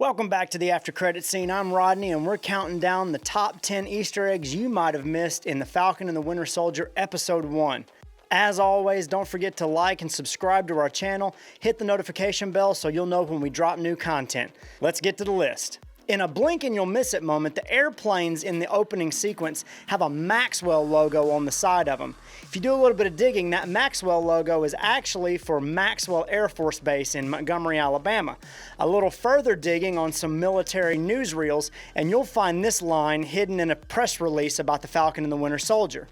Welcome back to the After Credit Scene. I'm Rodney, and we're counting down the top 10 Easter eggs you might have missed in The Falcon and the Winter Soldier Episode 1. As always, don't forget to like and subscribe to our channel. Hit the notification bell so you'll know when we drop new content. Let's get to the list. In a blink and you'll miss it moment, the airplanes in the opening sequence have a Maxwell logo on the side of them. If you do a little bit of digging, that Maxwell logo is actually for Maxwell Air Force Base in Montgomery, Alabama. A little further digging on some military newsreels, and you'll find this line hidden in a press release about the Falcon and the Winter Soldier.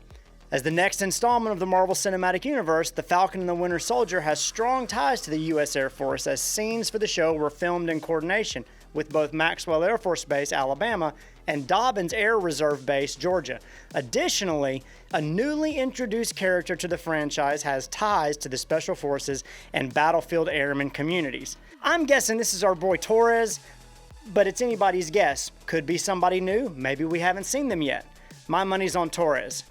As the next installment of the Marvel Cinematic Universe, The Falcon and the Winter Soldier has strong ties to the U.S. Air Force, as scenes for the show were filmed in coordination with both Maxwell Air Force Base, Alabama, and Dobbins Air Reserve Base, Georgia. Additionally, a newly introduced character to the franchise has ties to the Special Forces and Battlefield Airmen communities. I'm guessing this is our boy Torres, but it's anybody's guess. Could be somebody new, maybe we haven't seen them yet. My money's on Torres.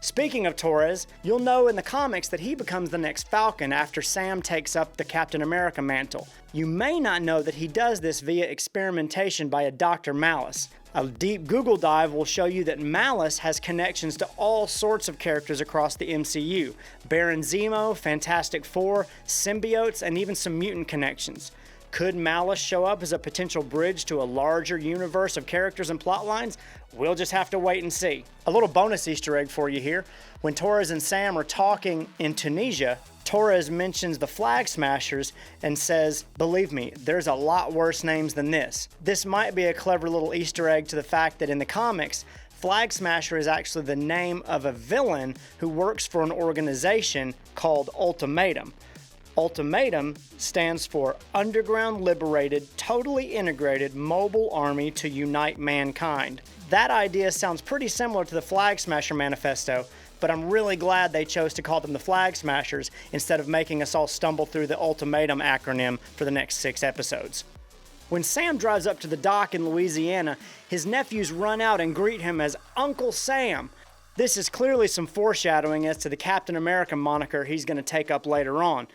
Speaking of Torres, you'll know in the comics that he becomes the next Falcon after Sam takes up the Captain America mantle. You may not know that he does this via experimentation by a Dr. Malice. A deep Google dive will show you that Malice has connections to all sorts of characters across the MCU. Baron Zemo, Fantastic Four, symbiotes, and even some mutant connections. Could Malice show up as a potential bridge to a larger universe of characters and plot lines? We'll just have to wait and see. A little bonus Easter egg for you here. When Torres and Sam are talking in Tunisia, Torres mentions the Flag Smashers and says, "Believe me, there's a lot worse names than this." This might be a clever little Easter egg to the fact that in the comics, Flag Smasher is actually the name of a villain who works for an organization called Ultimatum. Ultimatum stands for Underground Liberated, Totally Integrated Mobile Army to Unite Mankind. That idea sounds pretty similar to the Flag Smasher Manifesto, but I'm really glad they chose to call them the Flag Smashers instead of making us all stumble through the Ultimatum acronym for the next 6 episodes. When Sam drives up to the dock in Louisiana, his nephews run out and greet him as Uncle Sam. This is clearly some foreshadowing as to the Captain America moniker he's going to take up later on.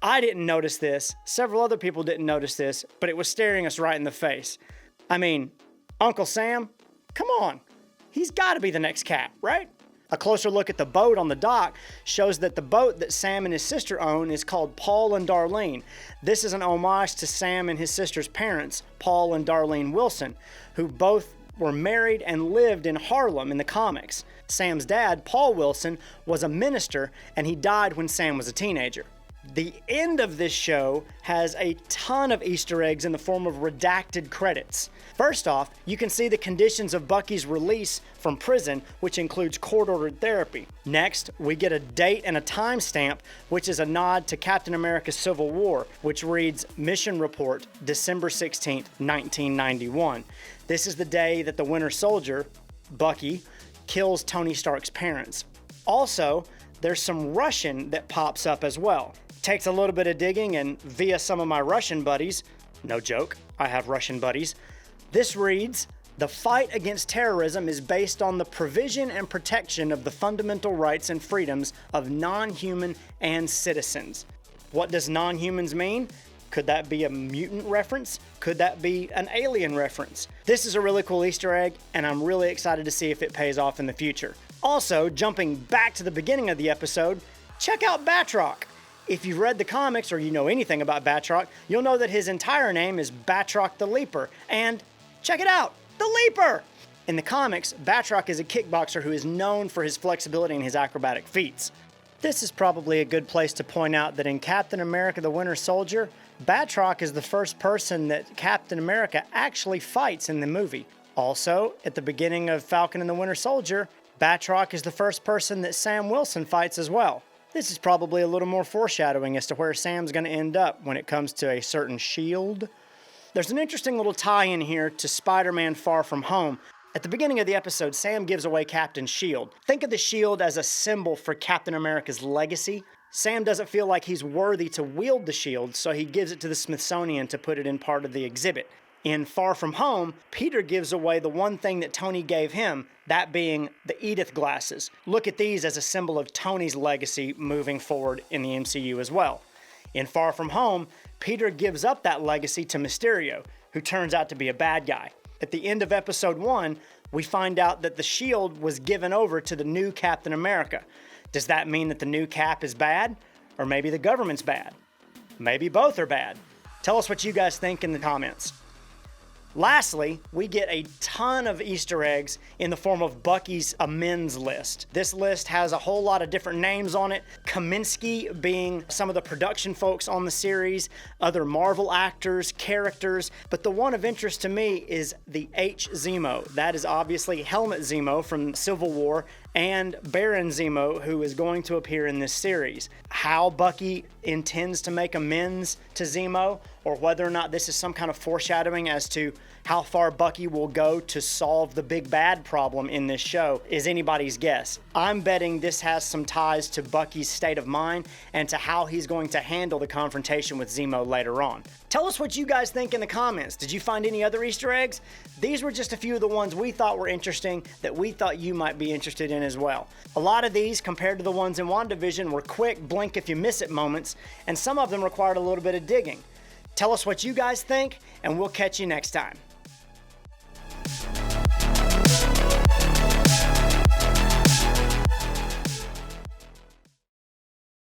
I didn't notice this, several other people didn't notice this, but it was staring us right in the face. I mean, Uncle Sam? Come on, he's got to be the next Cap, right? A closer look at the boat on the dock shows that the boat that Sam and his sister own is called Paul and Darlene. This is an homage to Sam and his sister's parents, Paul and Darlene Wilson, who both were married and lived in Harlem in the comics. Sam's dad, Paul Wilson, was a minister, and he died when Sam was a teenager. The end of this show has a ton of Easter eggs in the form of redacted credits. First off, you can see the conditions of Bucky's release from prison, which includes court-ordered therapy. Next, we get a date and a timestamp, which is a nod to Captain America's Civil War, which reads Mission Report, December 16, 1991. This is the day that the Winter Soldier, Bucky, kills Tony Stark's parents. Also, there's some Russian that pops up as well. Takes a little bit of digging, and via some of my Russian buddies, no joke, I have Russian buddies, this reads, "The fight against terrorism is based on the provision and protection of the fundamental rights and freedoms of non-human and citizens." What does non-humans mean? Could that be a mutant reference? Could that be an alien reference? This is a really cool Easter egg, and I'm really excited to see if it pays off in the future. Also, jumping back to the beginning of the episode, check out Batroc. If you've read the comics or you know anything about Batroc, you'll know that his entire name is Batroc the Leaper. And check it out, the Leaper! In the comics, Batroc is a kickboxer who is known for his flexibility and his acrobatic feats. This is probably a good place to point out that in Captain America the Winter Soldier, Batroc is the first person that Captain America actually fights in the movie. Also, at the beginning of Falcon and the Winter Soldier, Batroc is the first person that Sam Wilson fights as well. This is probably a little more foreshadowing as to where Sam's going to end up when it comes to a certain shield. There's an interesting little tie-in here to Spider-Man Far From Home. At the beginning of the episode, Sam gives away Captain's shield. Think of the shield as a symbol for Captain America's legacy. Sam doesn't feel like he's worthy to wield the shield, so he gives it to the Smithsonian to put it in part of the exhibit. In Far From Home, Peter gives away the one thing that Tony gave him, that being the Edith glasses. Look at these as a symbol of Tony's legacy moving forward in the MCU as well. In Far From Home, Peter gives up that legacy to Mysterio, who turns out to be a bad guy. At the end of episode 1, we find out that the shield was given over to the new Captain America. Does that mean that the new Cap is bad? Or maybe the government's bad? Maybe both are bad. Tell us what you guys think in the comments. Lastly, we get a ton of Easter eggs in the form of Bucky's amends list. This list has a whole lot of different names on it, Kaminsky being some of the production folks on the series, other Marvel actors, characters, but the one of interest to me is the H Zemo. That is obviously Helmut Zemo from Civil War and Baron Zemo, who is going to appear in this series. How Bucky intends to make amends to Zemo, or whether or not this is some kind of foreshadowing as to how far Bucky will go to solve the big bad problem in this show, is anybody's guess. I'm betting this has some ties to Bucky's state of mind and to how he's going to handle the confrontation with Zemo later on. Tell us what you guys think in the comments. Did you find any other Easter eggs? These were just a few of the ones we thought were interesting that we thought you might be interested in as well. A lot of these, compared to the ones in WandaVision, were quick, blink if you miss it moments, and some of them required a little bit of digging. Tell us what you guys think, and we'll catch you next time.